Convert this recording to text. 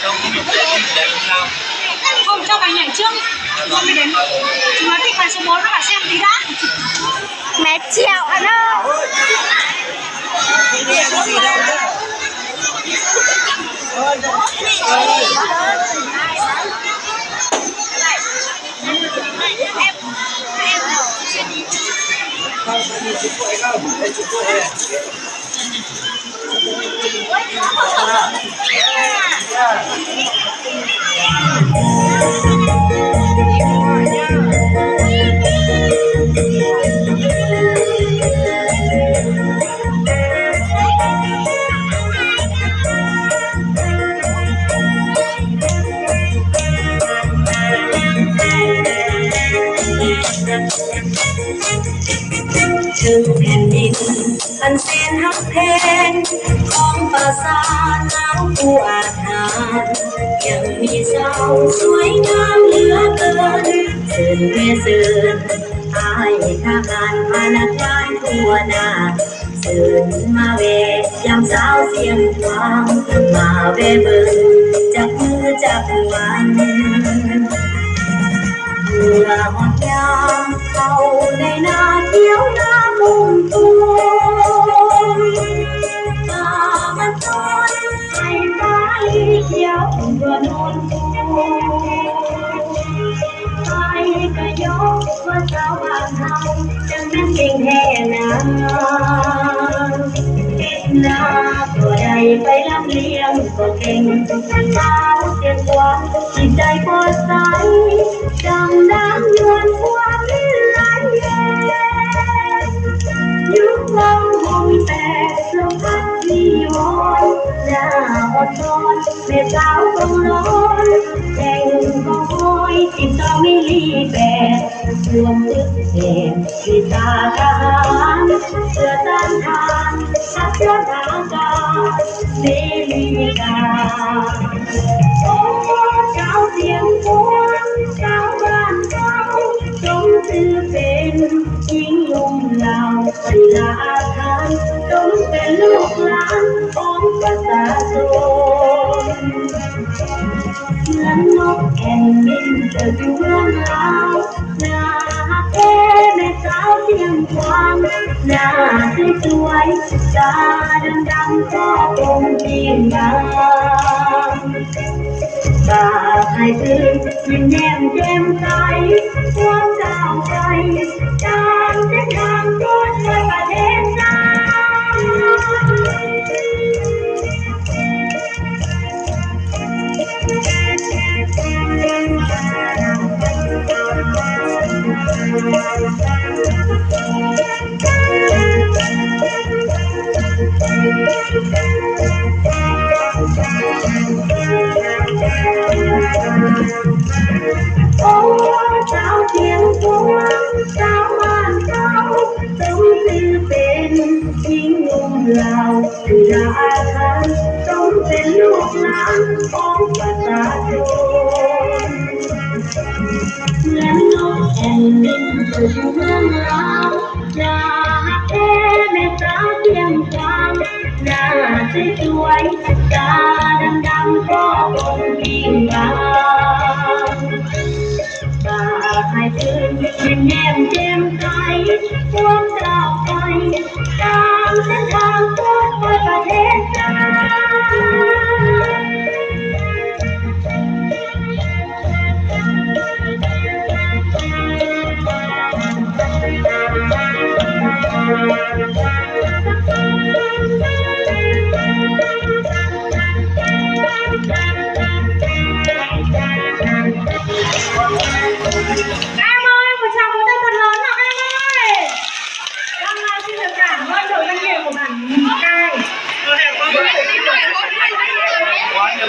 Trong cái việc đấy thì đẹp không? Không, cho bài nhảy trước đi. Con mới đến. Chúng nó thích bài số 4 nó bảo xem tí đã. Mẹ chèo anh ơi.ถึงแผ่นดินอันแสนฮักแพงของปราสาทเท้าผู้อาถรรพ์ยังมีเสาสวยงามเหลือเกินสื่นแม่สื่นอายทหารพนักงานทั่วหน้าสื่นมาเวยามสาวเสียงกวางมาเวเบิ่งจับมือจับวันเมื่อหอดยามเข้าในนาเขียวนามุ่งตัวตามันทอนให้ฟ้าเขียวเพื่อนอนตัวไอ้ก็ยกว่าสาวบ้านเฮาจังนั้นเก่งแท้นานาตัวใดไปลำเลียงก็เก่งสาวเสียงกว่าจิตใจปลอดใสดังดังยวนความวิไลยุคลงคงแต่ลมพัดมีวอนหน้าอดทนแม่สาวคงร้อนแข่งคงคอยติดต่อไม่รีแบกรวมตึกเด่นที่ตาทหารเสื้อต้านทานชักเสื้อทากาเสรีกาโอ้เจ้าเสียงพวงเจ้าบ้านเจ้าจงชื่อเป็นหญิงลุ่มเหล่าศิลาทานจงเป็นลูกหลานของประชาชนเหมือนนกแผ่นดินเกิดอยู่เมืองลาวนาเต้แม่สาวเสียงกวางหน้าสวยๆตาดำๆก็คงยิ่งงามตาให้ตื่นยิ้มแย้มแจ่มใสความก้าวไปตามเส้นทางตัวประเทศไทโอ้เจ้าเทียงตัวเจ้าบ้านเจ้าสมชื่อเป็นหญิงลุ่มเหล่าศิลาทานสมเป็นลูกหลานของประชาชนเหมือนนกแผ่นดินเกิดอยู่เมืองลาวนาเต้แม่สาวเสียงกวางหน้าสวยๆตาดำๆก็คงยิ่งงามตาให้ตื่นยิ้มแย้มแจ่มใสความก้าวไปตามเส้นทาง